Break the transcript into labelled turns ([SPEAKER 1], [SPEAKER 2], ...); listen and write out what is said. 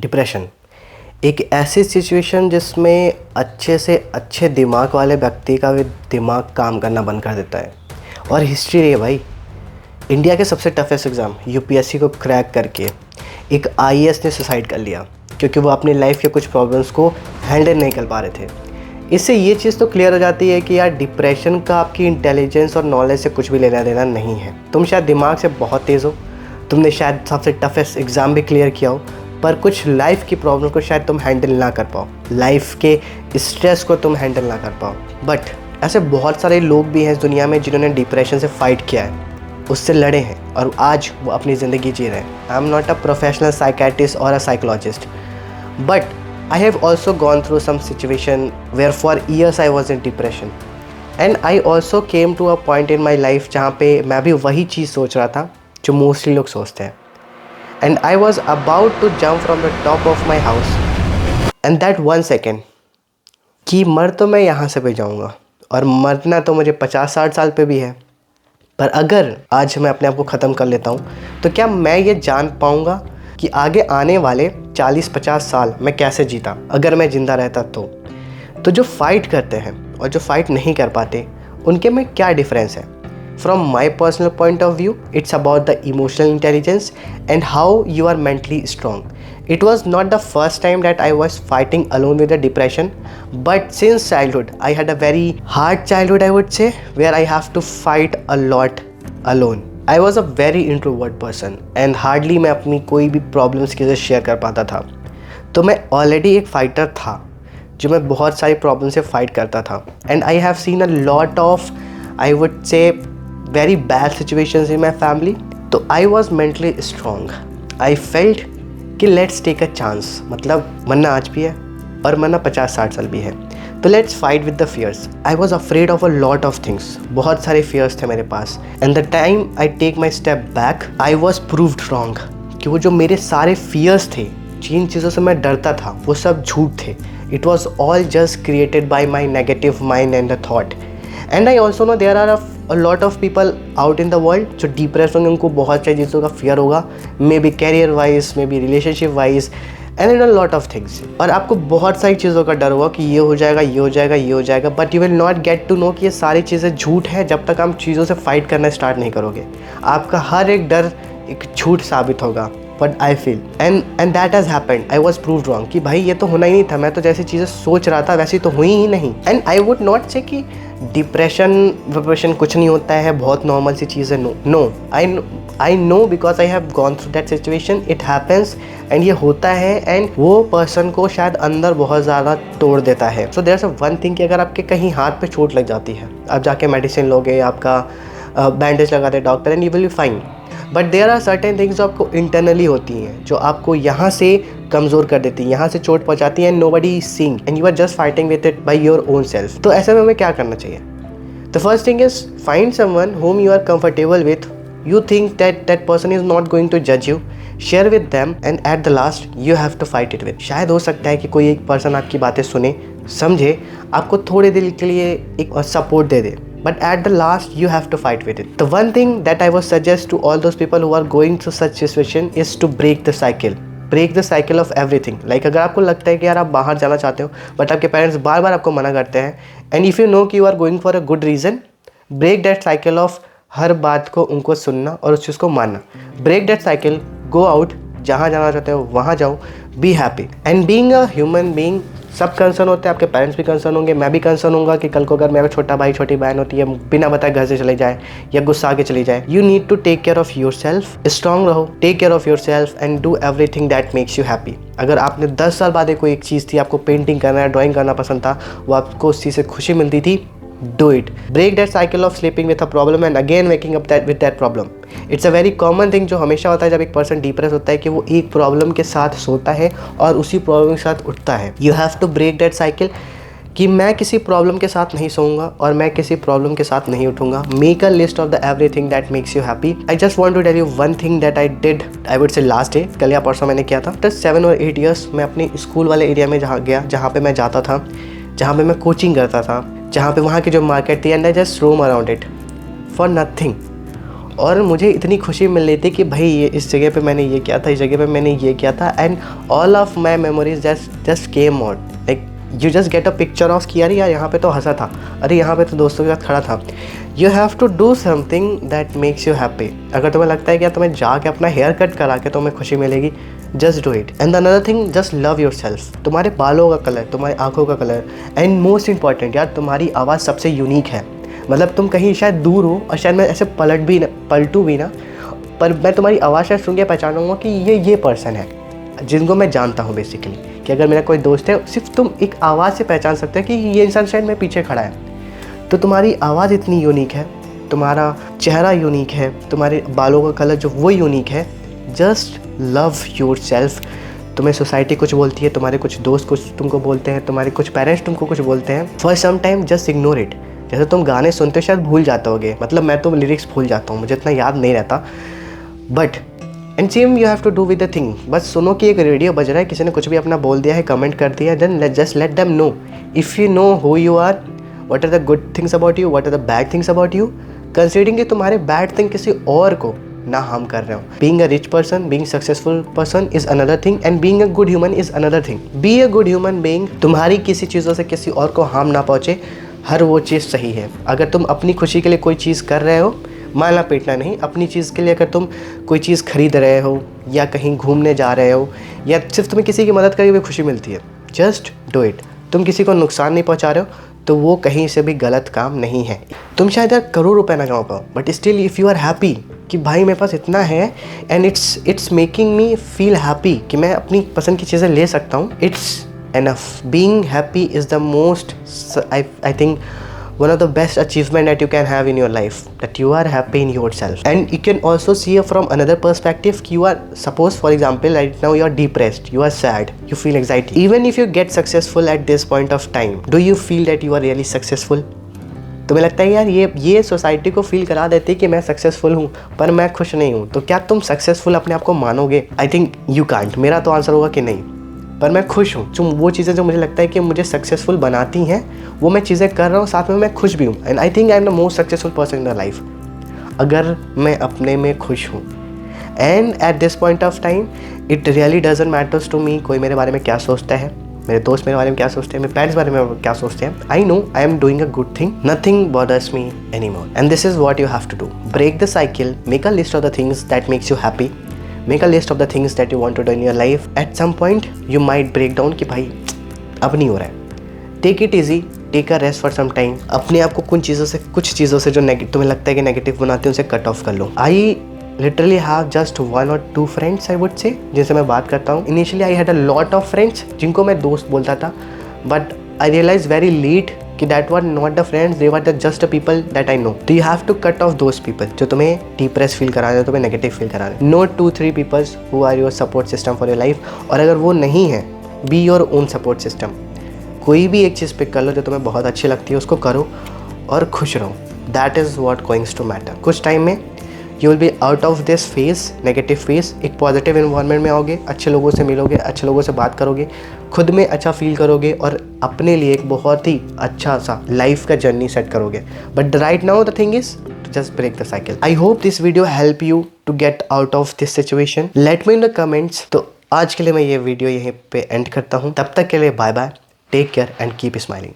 [SPEAKER 1] Depression एक ऐसी situation जिसमें अच्छे से अच्छे दिमाग वाले व्यक्ति का भी दिमाग काम करना बंद कर देता है। और हिस्ट्री है भाई, इंडिया के सबसे टफेस्ट एग्ज़ाम यूपीएससी को क्रैक करके एक आईएएस ने सुसाइड कर लिया क्योंकि वो अपनी लाइफ के कुछ प्रॉब्लम्स को हैंडल नहीं कर पा रहे थे। इससे ये चीज़ तो क्लियर हो जाती है कि यार डिप्रेशन का आपकी इंटेलिजेंस और नॉलेज से कुछ भी लेना देना नहीं है। तुम शायद दिमाग से बहुत तेज़ हो, तुमने शायद सबसे टफेस्ट एग्ज़ाम भी क्लियर किया हो, पर कुछ लाइफ की प्रॉब्लम को शायद तुम हैंडल ना कर पाओ, लाइफ के स्ट्रेस को तुम हैंडल ना कर पाओ। बट ऐसे बहुत सारे लोग भी हैं इस दुनिया में जिन्होंने डिप्रेशन से फाइट किया है, उससे लड़े हैं और आज वो अपनी ज़िंदगी जी रहे हैं। I am not a professional psychiatrist और a psychologist, but I have also gone through some situation where for years I was in depression and I also came to a point in my life जहाँ पे मैं भी वही चीज़ सोच रहा था जो मोस्टली लोग सोचते हैं। And I was about to jump from the top of my house and that 1 second कि मर तो मैं यहाँ से भी जाऊँगा और मरना तो मुझे 50-60 साल पे भी है, पर अगर आज मैं अपने आप को ख़त्म कर लेता हूँ तो क्या मैं ये जान पाऊँगा कि आगे आने वाले 40-50 साल मैं कैसे जीता अगर मैं ज़िंदा रहता तो जो फाइट करते हैं और जो फाइट नहीं कर पाते उनके में क्या डिफरेंस है। From my personal point of view it's about the emotional intelligence and how you are mentally strong. It was not the first time that I was fighting alone with the depression, but since childhood I had a very hard childhood I would say, where I have to fight a lot alone. I was a very introvert person and hardly मैं अपनी कोई भी problems किसी से share कर पाता था। तो मैं ऑलरेडी एक फाइटर था जो मैं बहुत सारी प्रॉब्लम से फाइट करता था and I have seen a lot of I would say very bad situations in my family. तो I was mentally strong. I felt कि लेट्स टेक अ चांस, मतलब मरना आज भी है और मरना 50-60 साल भी है, तो let's fight with the fears. I was afraid of a lot of things, बहुत सारे फियर्स थे मेरे पास and the time I take my step back I was proved wrong कि वो जो मेरे सारे फियर्स थे, जिन चीज़ों से मैं डरता था, वो सब झूठ थे। It was all just created by my negative mind and the thought. And I also know there are a lot of people out in the world जो डिप्रेस होंगे, उनको बहुत सारी चीज़ों का फियर होगा, maybe career wise, maybe relationship wise and in a lot of things. और आपको बहुत सारी चीज़ों का डर होगा कि ये हो जाएगा, ये हो जाएगा, ये हो जाएगा, but you will not get to know कि ये सारी चीज़ें झूठ है जब तक आप चीज़ों से फाइट करना स्टार्ट नहीं करोगे। आपका हर एक डर एक झूठ साबित होगा। But I feel and that has happened. I was proved wrong कि भाई ये तो होना ही नहीं था, मैं तो जैसी चीज़ें सोच रहा था वैसी तो हुई ही नहीं। एंड आई वुड नॉट से कि डिप्रेशन कुछ नहीं होता है, बहुत नॉर्मल सी चीज़ है। No, I know because I have gone through that situation. It happens and ये होता है एंड वो पर्सन को शायद अंदर बहुत ज़्यादा तोड़ देता है। So there is one thing कि अगर आपके कहीं हाथ पे चोट लग जाती है, आप जाके मेडिसिन लोगे, आपका बैंडेज लगा दे doctor and you will be fine, but there are certain things जो आपको इंटरनली होती हैं जो आपको यहाँ से कमज़ोर कर देती है, यहाँ से चोट पहुँचाती है and nobody is seeing and you are just fighting with it by your own self. तो ऐसे में हमें क्या करना चाहिए? The first thing is find someone whom you are comfortable with. You think that person is not going to judge you. Share with them and at the last you have to fight it with. शायद हो सकता है कि कोई एक person आपकी बातें सुने, समझे, आपको थोड़े दिल के लिए एक support they they, but at the last you have to fight with it. The one thing that I would suggest to all those people who are going through such situation is to break the cycle. Break the cycle of everything. Like अगर आपको लगता है कि यार आप बाहर जाना चाहते हो बट आपके पेरेंट्स बार बार आपको मना करते हैं एंड इफ़ यू नो कि you are going for a good reason, break that cycle of हर बात को उनको सुनना और उस चीज़ को मानना। Break that cycle, go out, जहाँ जाना चाहते हो वहाँ जाओ, be happy. And being a human being, सब कंसर्न होते हैं, आपके पेरेंट्स भी कंसर्न होंगे, मैं भी कंसर्न होऊंगा कि कल को अगर मेरा छोटा भाई छोटी बहन होती है बिना बताए घर से चले जाए या गुस्सा आके चली जाए। You need to take care of yourself, strong रहो, take care of yourself and do everything that makes you happy. अगर आपने 10 साल बाद कोई एक चीज़ थी, आपको पेंटिंग करना, ड्राइंग करना पसंद था, वो आपको उस चीज़ से खुशी मिलती थी, do it. Break that cycle of sleeping with a problem and again waking up with that problem. It's a very common thing जो हमेशा होता है जब एक पर्सन डिप्रेस होता है कि वो एक प्रॉब्लम के साथ सोता है और उसी प्रॉब्लम के साथ उठता है। You have to break that cycle कि मैं किसी प्रॉब्लम के साथ नहीं सोऊंगा और मैं किसी प्रॉब्लम के साथ नहीं उठूंगा। Make a list of the everything that makes you happy. I just want to tell you one thing that I did, I would say last day, कल या परसों मैंने किया था। After 7 or 8 years मैं अपने स्कूल वाले एरिया में जहाँ पे मैं जाता था, जहाँ पे मैं कोचिंग करता था, जहाँ पे वहाँ की जो मार्केट थी, and I just roam around it for nothing. और मुझे इतनी खुशी मिल रही थी कि भाई ये इस जगह पे मैंने ये किया था, इस जगह पे मैंने ये किया था, and all of my memories just came out. Like you just get a picture of कि यार यहाँ पे तो हंसा था, अरे यहाँ पे तो दोस्तों के साथ खड़ा था। You have to do something that makes you happy. अगर तुम्हें लगता है कि यार तुम्हें जाके अपना हेयर कट करा के तुम्हें खुशी मिलेगी, just do it. And another thing, just love your self. तुम्हारे बालों का कलर, तुम्हारी आंखों का कलर, एंड मोस्ट इंपॉर्टेंट यार तुम्हारी आवाज़ सबसे यूनिक है। मतलब तुम कहीं शायद दूर हो और शायद मैं ऐसे पलटूँ भी ना, पर मैं तुम्हारी आवाज़ शायद सुन के पहचानूंगा कि ये पर्सन है जिनको मैं जानता हूँ बेसिकली। कि अगर मेरा कोई दोस्त है, सिर्फ तुम एक आवाज़ से पहचान सकते हो कि ये इंसान शायद मेरे पीछे खड़ा है। तो तुम्हारी आवाज़ इतनी यूनिक है, तुम्हारा चेहरा यूनिक है, तुम्हारे बालों का कलर जो वो यूनिक है। Just love your self. तुम्हें सोसाइटी कुछ बोलती है, तुम्हारे कुछ दोस्त कुछ तुमको बोलते हैं, तुम्हारे कुछ पेरेंट्स तुमको कुछ बोलते हैं, for some time just ignore it. जैसे तुम गाने सुनते हो शायद भूल जाते होगे, मतलब मैं तो लिरिक्स भूल जाता हूँ, मुझे इतना याद नहीं रहता, but and same you have to do with the thing. बस सुनो कि एक रेडियो बज रहा है, किसी ने कुछ भी अपना बोल दिया है, कमेंट कर दिया है, then just let them know. If you know who you are, what are the good things about you, what are the bad things about you, considering कि तुम्हारे बैड थिंग किसी और को ना हार्म कर रहे हो। Being a rich person, being successful person is another thing, and being a good human is another thing. Be a good human being, तुम्हारी किसी चीज़ों से किसी और को हार्म ना पहुँचे, हर वो चीज़ सही है। अगर तुम अपनी खुशी के लिए कोई चीज़ कर रहे हो, मारना पीटना नहीं, अपनी चीज़ के लिए अगर तुम कोई चीज़ खरीद रहे हो या कहीं घूमने जा रहे हो या सिर्फ तुम्हें किसी की मदद करके भी खुशी मिलती है, जस्ट डू इट। तुम किसी को नुकसान नहीं पहुंचा रहे हो तो वो कहीं से भी गलत काम नहीं है। तुम शायद यार करोड़ रुपए ना कमा पाओ, but still if you are happy कि भाई मेरे पास इतना है and it's making me feel happy कि मैं अपनी पसंद की चीज़ें ले सकता हूँ, it's enough. Being happy is the most, I think one of the best achievement that you can have in your life, that you are happy in yourself. And you can also see it from another perspective. You are, suppose for example right now you are depressed, you are sad, you feel anxiety. Even if you get successful at this point of time, do you feel that you are really successful? तुम्हें लगता है यार ये society को feel करा देती है कि मैं सक्सेसफुल हूँ पर मैं खुश नहीं हूँ, तो क्या तुम सक्सेसफुल अपने आप को मानोगे? I think you can't. मेरा तो आंसर होगा कि नहीं, पर मैं खुश हूँ। जो वो चीज़ें जो मुझे लगता है कि मुझे सक्सेसफुल बनाती हैं वो मैं चीज़ें कर रहा हूँ, साथ में मैं खुश भी हूँ। And I think I am the most successful person in the life अगर मैं अपने में खुश हूँ। And at this point of time it really doesn't matters to me कोई मेरे बारे में क्या सोचता है, मेरे दोस्त मेरे बारे में क्या सोचते हैं, मेरे पेरेंट्स बारे में क्या सोचते हैं। I know I am doing a good thing, nothing bothers me any more, and this is what you have to do. Break the cycle, make a list of the things that makes you happy, make a list of the things that you want to do in your life. At some point you might break down कि भाई अब नहीं हो रहा है। Take it easy, take a rest for some time. अपने आप को कुछ चीज़ों से जो तुम्हें लगता है कि नेगेटिव बनाते हैं उसे कट ऑफ कर लो। I literally have just 1 or 2 friends I would say जिनसे मैं बात करता हूँ। Initially I had a lot of friends जिनको मैं दोस्त बोलता था, but I realized very late कि that were not the friends, they were just the people that I know. So you have to cut off those people जो तुम्हें depressed feel करा रहे हैं, तुम्हें negative feel करा रहे हैं। No 2-3 people who are your support system for your life. और अगर वो नहीं है, be your own support system. कोई भी एक चीज़ पिक कर लो जो तुम्हें बहुत अच्छी लगती है, उसको करो और खुश रहो। That is what goes to matter. कुछ टाइम में you will be out of this face, negative face, एक पॉजिटिव इन्वायरमेंट में आओगे, अच्छे लोगों से मिलोगे, अच्छे लोगों से बात करोगे, खुद में अच्छा फील करोगे और अपने लिए एक बहुत ही अच्छा सा लाइफ का जर्नी सेट करोगे। But right now the thing is to just break the cycle. I hope this video help you to get out of this situation. Let me in the comments. तो आज के लिए मैं ये video यहीं पे and करता हूँ। तब तक के लिए bye bye, take care and keep smiling.